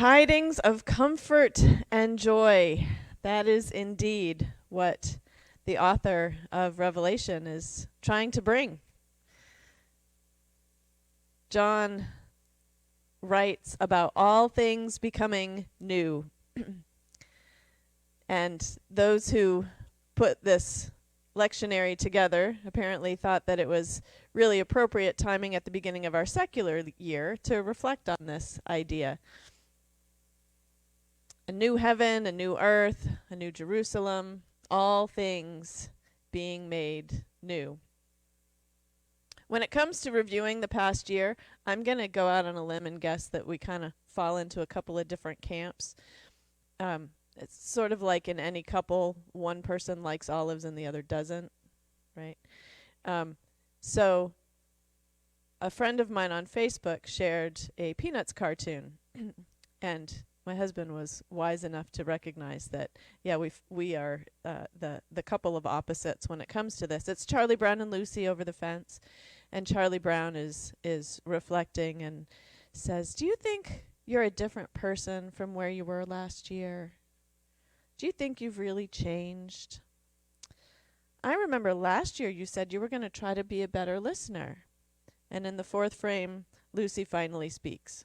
Tidings of comfort and joy. That is indeed what the author of Revelation is trying to bring. John writes about all things becoming new. And those who put this lectionary together apparently thought that it was really appropriate timing at the beginning of our secular year to reflect on this idea. A new heaven, a new earth, a new Jerusalem, all things being made new. When it comes to reviewing the past year, I'm going to go out on a limb and guess that we kind of fall into a couple of different camps. It's sort of like in any couple, one person likes olives and the other doesn't, right? So a friend of mine on Facebook shared a Peanuts cartoon, and my husband was wise enough to recognize that, yeah, we are the couple of opposites when it comes to this. It's Charlie Brown and Lucy over the fence, and Charlie Brown is reflecting and says, "Do you think you're a different person from where you were last year? Do you think you've really changed? I remember last year you said you were going to try to be a better listener." And in the fourth frame, Lucy finally speaks.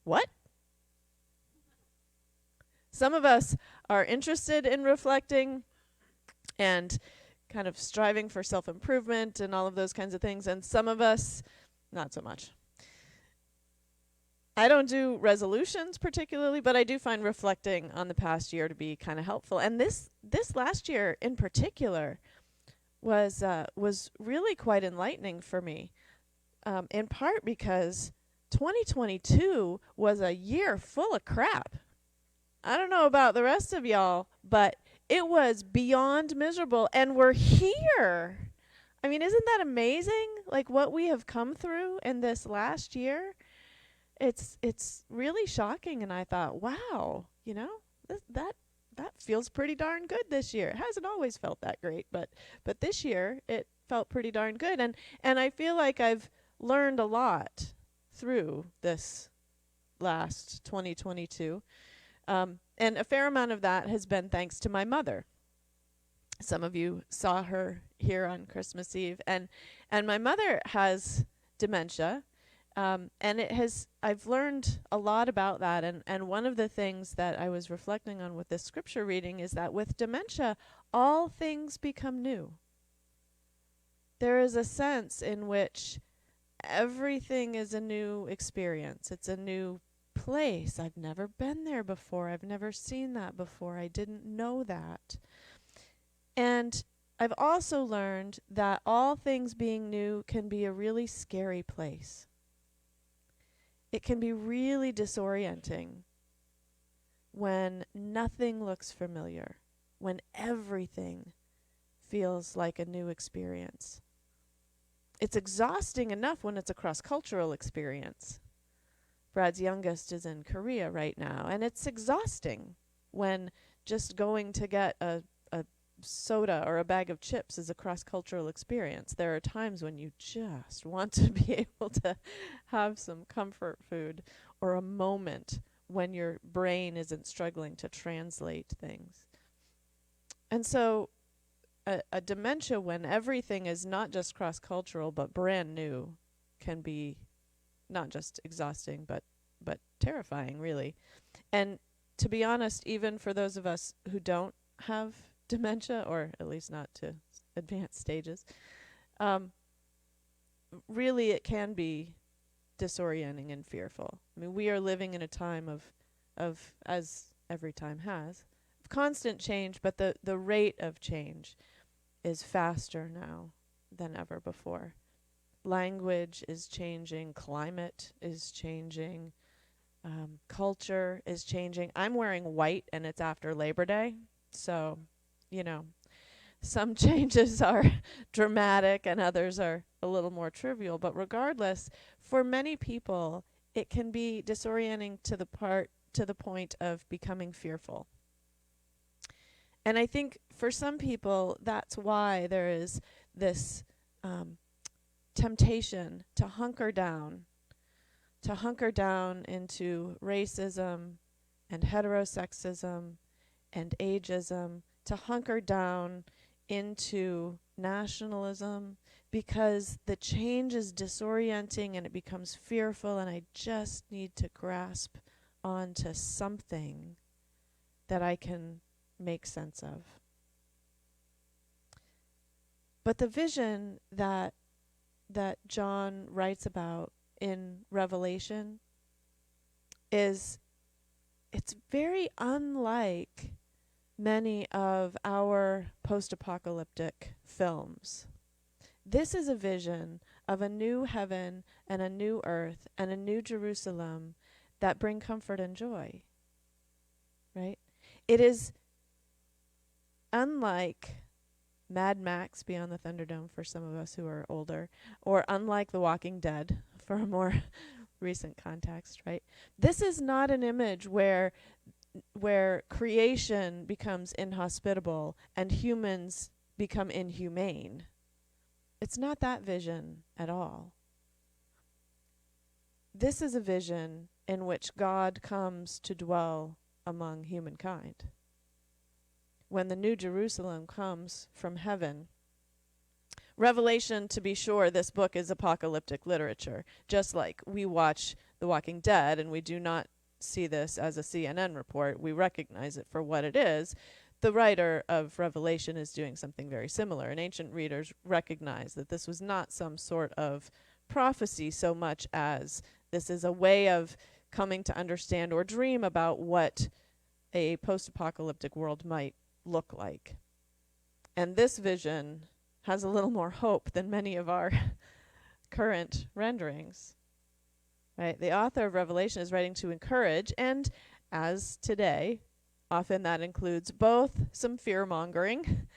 What? Some of us are interested in reflecting and kind of striving for self-improvement and all of those kinds of things, and some of us, not so much. I don't do resolutions particularly, but I do find reflecting on the past year to be kind of helpful. And this last year in particular was really quite enlightening for me, in part because 2022 was a year full of crap. I don't know about the rest of y'all, but it was beyond miserable, and we're here. I mean, isn't that amazing? Like what we have come through in this last year? It's really shocking, and I thought, wow, you know, that feels pretty darn good this year. It hasn't always felt that great, but this year it felt pretty darn good, and I feel like I've learned a lot through this last 2022. And a fair amount of that has been thanks to my mother. Some of you saw her here on Christmas Eve, and my mother has dementia, and I've learned a lot about that, and one of the things that I was reflecting on with this scripture reading is that with dementia, all things become new. There is a sense in which everything is a new experience. It's a new place. I've never been there before. I've never seen that before. I didn't know that. And I've also learned that all things being new can be a really scary place. It can be really disorienting when nothing looks familiar, when everything feels like a new experience. It's exhausting enough when it's a cross-cultural experience. Brad's youngest is in Korea right now, and it's exhausting when just going to get a soda or a bag of chips is a cross-cultural experience. There are times when you just want to be able to have some comfort food, or a moment when your brain isn't struggling to translate things. And so a dementia, when everything is not just cross-cultural but brand new, can be not just exhausting, but terrifying, really. And to be honest, even for those of us who don't have dementia, or at least not to advanced stages, really it can be disorienting and fearful. I mean, we are living in a time of as every time has, of constant change, but the rate of change is faster now than ever before. Language is changing, climate is changing, culture is changing. I'm wearing white and it's after Labor Day, so, you know, some changes are dramatic and others are a little more trivial, but regardless, for many people, it can be disorienting to the point of becoming fearful. And I think for some people, that's why there is this temptation to hunker down, to hunker down into racism and heterosexism and ageism, to hunker down into nationalism, because the change is disorienting and it becomes fearful, and I just need to grasp onto something that I can make sense of. But the vision that John writes about in Revelation it's very unlike many of our post-apocalyptic films. This is a vision of a new heaven and a new earth and a new Jerusalem that bring comfort and joy, right? It is unlike Mad Max Beyond the Thunderdome for some of us who are older, or unlike The Walking Dead for a more recent context, right? This is not an image where creation becomes inhospitable and humans become inhumane. It's not that vision at all. This is a vision in which God comes to dwell among humankind. When the New Jerusalem comes from heaven. Revelation, to be sure, this book is apocalyptic literature. Just like we watch The Walking Dead and we do not see this as a CNN report, we recognize it for what it is. The writer of Revelation is doing something very similar, and ancient readers recognize that this was not some sort of prophecy so much as this is a way of coming to understand or dream about what a post-apocalyptic world might look like. And this vision has a little more hope than many of our current renderings. Right? The author of Revelation is writing to encourage, and as today, often that includes both some fear-mongering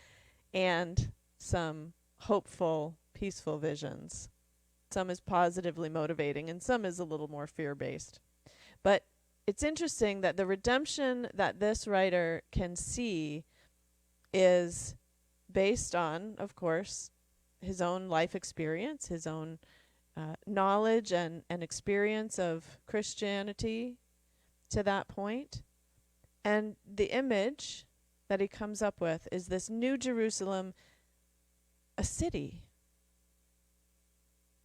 and some hopeful, peaceful visions. Some is positively motivating, and some is a little more fear-based. But it's interesting that the redemption that this writer can see is based on, of course, his own life experience, his own knowledge and experience of Christianity to that point. And the image that he comes up with is this New Jerusalem, a city.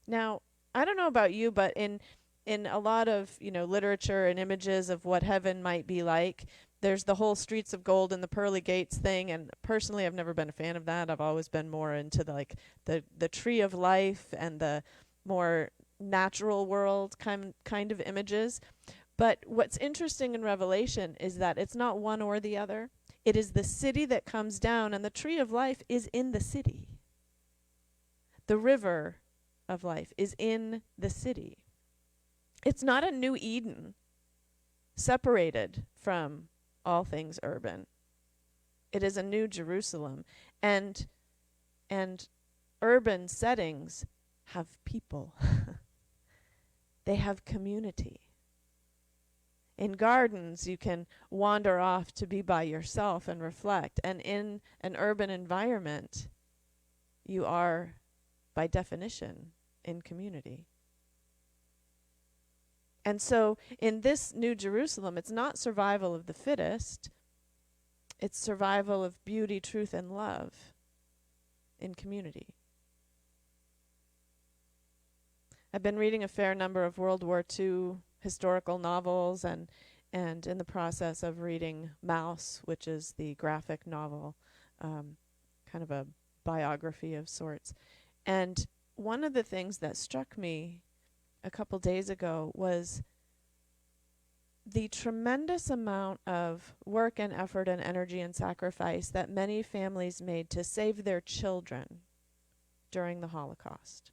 Now, I don't know about you, but in a lot of, literature and images of what heaven might be like, there's the whole streets of gold and the pearly gates thing, and personally I've never been a fan of that. I've always been more into the tree of life and the more natural world kind of images. But what's interesting in Revelation is that it's not one or the other. It is the city that comes down, and the tree of life is in the city. The river of life is in the city. It's not a new Eden, separated from all things urban. It is a new Jerusalem. And urban settings have people. They have community. In gardens, you can wander off to be by yourself and reflect. And in an urban environment, you are, by definition, in community. And so in this New Jerusalem, it's not survival of the fittest. It's survival of beauty, truth, and love in community. I've been reading a fair number of World War II historical novels and in the process of reading Mouse, which is the graphic novel, kind of a biography of sorts. And one of the things that struck me a couple days ago was the tremendous amount of work and effort and energy and sacrifice that many families made to save their children during the Holocaust,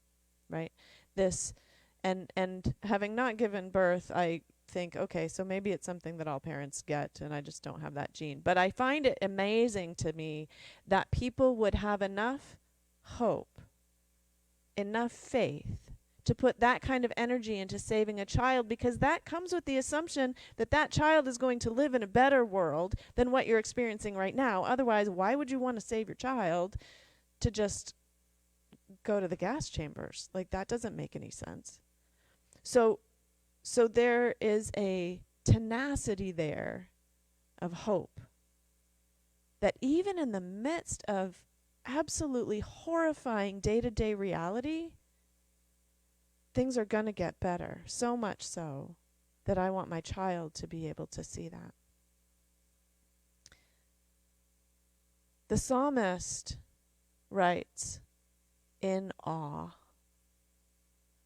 right? This, and having not given birth, I think, okay, so maybe it's something that all parents get, and I just don't have that gene. But I find it amazing to me that people would have enough hope, enough faith, to put that kind of energy into saving a child, because that comes with the assumption that that child is going to live in a better world than what you're experiencing right now. Otherwise, why would you want to save your child to just go to the gas chambers? Like, that doesn't make any sense. So So there is a tenacity there of hope that even in the midst of absolutely horrifying day-to-day reality, things are going to get better, so much so that I want my child to be able to see that. The psalmist writes in awe.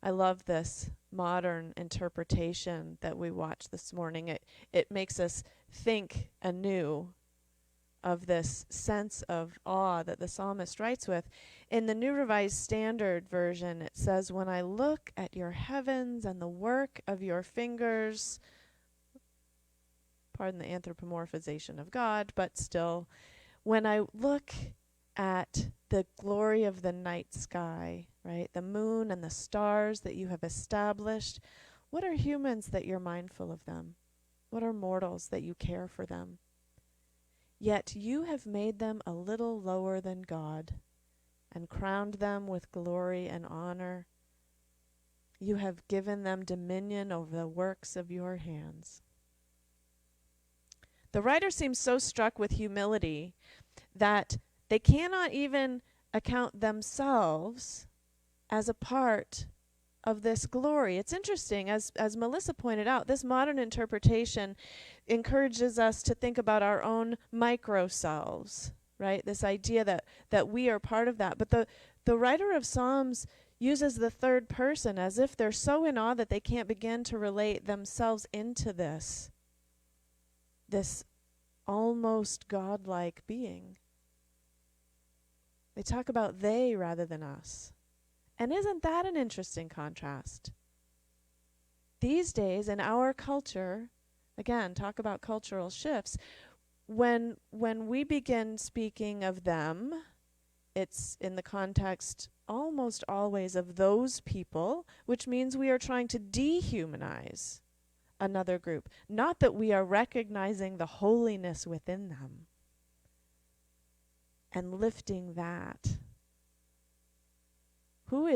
I love this modern interpretation that we watched this morning. It makes us think anew of this sense of awe that the psalmist writes with. In the New Revised Standard Version, it says, "When I look at your heavens and the work of your fingers," pardon the anthropomorphization of God, but still, "when I look at the glory of the night sky," right, the moon and the stars that you have established, what are humans that you're mindful of them? What are mortals that you care for them? Yet you have made them a little lower than God and crowned them with glory and honor. You have given them dominion over the works of your hands. The writer seems so struck with humility that they cannot even account themselves as a part of this glory. It's interesting, as Melissa pointed out, this modern interpretation encourages us to think about our own micro selves, right? This idea that we are part of that. But the writer of Psalms uses the third person as if they're so in awe that they can't begin to relate themselves into this almost godlike being. They talk about they rather than us. And isn't that an interesting contrast? These days in our culture, again, talk about cultural shifts, when we begin speaking of them, it's in the context almost always of those people, which means we are trying to dehumanize another group. Not that we are recognizing the holiness within them and lifting that. Who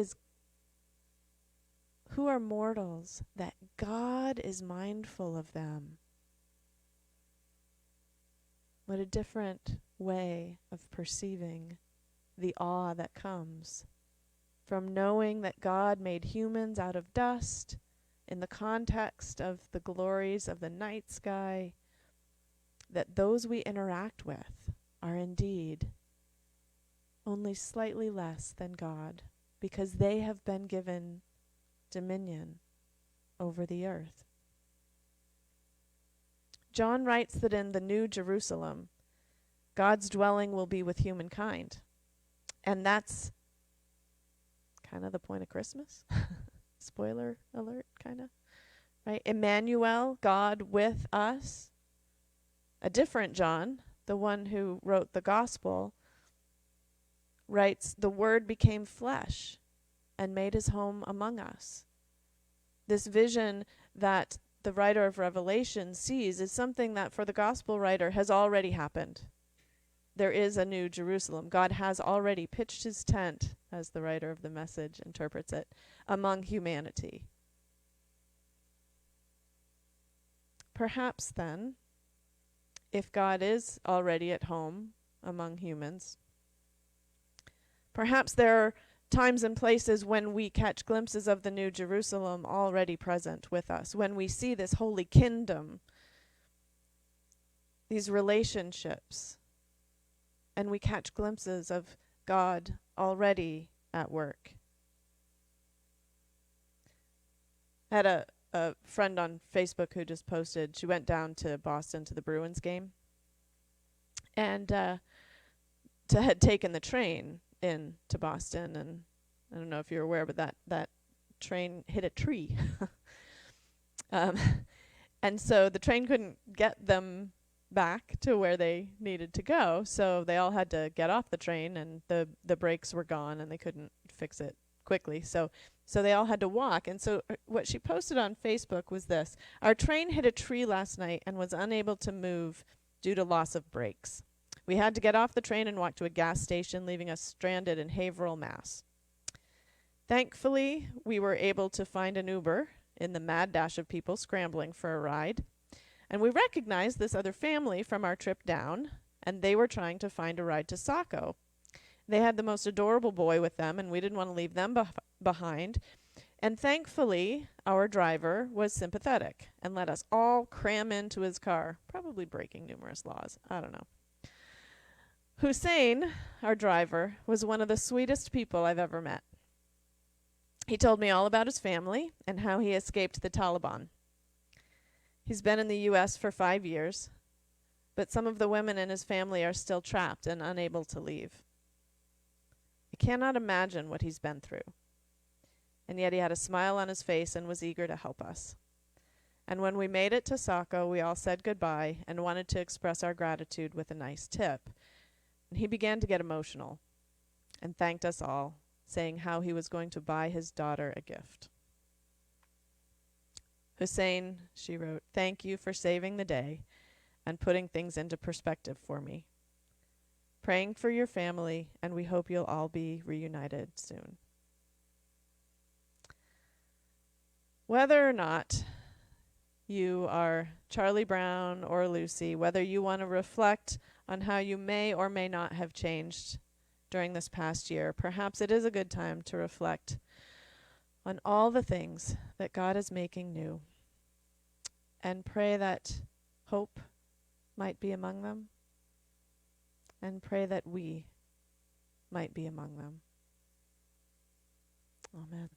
are mortals that God is mindful of them? What a different way of perceiving the awe that comes from knowing that God made humans out of dust in the context of the glories of the night sky, that those we interact with are indeed only slightly less than God, because they have been given dominion over the earth. John writes that in the New Jerusalem, God's dwelling will be with humankind. And that's kind of the point of Christmas. Spoiler alert, kind of. Right? Emmanuel, God with us. A different John, the one who wrote the gospel, writes, "The Word became flesh and made his home among us." This vision that the writer of Revelation sees is something that for the gospel writer has already happened. There is a new Jerusalem. God has already pitched his tent, as the writer of the message interprets it, among humanity. Perhaps then, if God is already at home among humans, perhaps there are times and places when we catch glimpses of the New Jerusalem already present with us, when we see this holy kingdom, these relationships, and we catch glimpses of God already at work. I had a friend on Facebook who just posted, she went down to Boston to the Bruins game, and had taken the train in to Boston, and I don't know if you're aware, but that train hit a tree. And so the train couldn't get them back to where they needed to go, so they all had to get off the train, and the brakes were gone and they couldn't fix it quickly, so they all had to walk. And so what she posted on Facebook was this: "Our train hit a tree last night and was unable to move due to loss of brakes. We had to get off the train and walk to a gas station, leaving us stranded in Haverhill, Mass. Thankfully, we were able to find an Uber in the mad dash of people scrambling for a ride. And we recognized this other family from our trip down, and they were trying to find a ride to Saco. They had the most adorable boy with them, and we didn't want to leave them behind. And thankfully, our driver was sympathetic and let us all cram into his car, probably breaking numerous laws. I don't know. Hussein, our driver, was one of the sweetest people I've ever met. He told me all about his family and how he escaped the Taliban. He's been in the U.S. for 5 years, but some of the women in his family are still trapped and unable to leave. I cannot imagine what he's been through. And yet he had a smile on his face and was eager to help us. And when we made it to Saco, we all said goodbye and wanted to express our gratitude with a nice tip. And he began to get emotional and thanked us all, saying how he was going to buy his daughter a gift. Hussein, she wrote, thank you for saving the day and putting things into perspective for me. Praying for your family, and we hope you'll all be reunited soon. Whether or not you are Charlie Brown or Lucy, whether you want to reflect on how you may or may not have changed during this past year, perhaps it is a good time to reflect on all the things that God is making new and pray that hope might be among them and pray that we might be among them. Amen.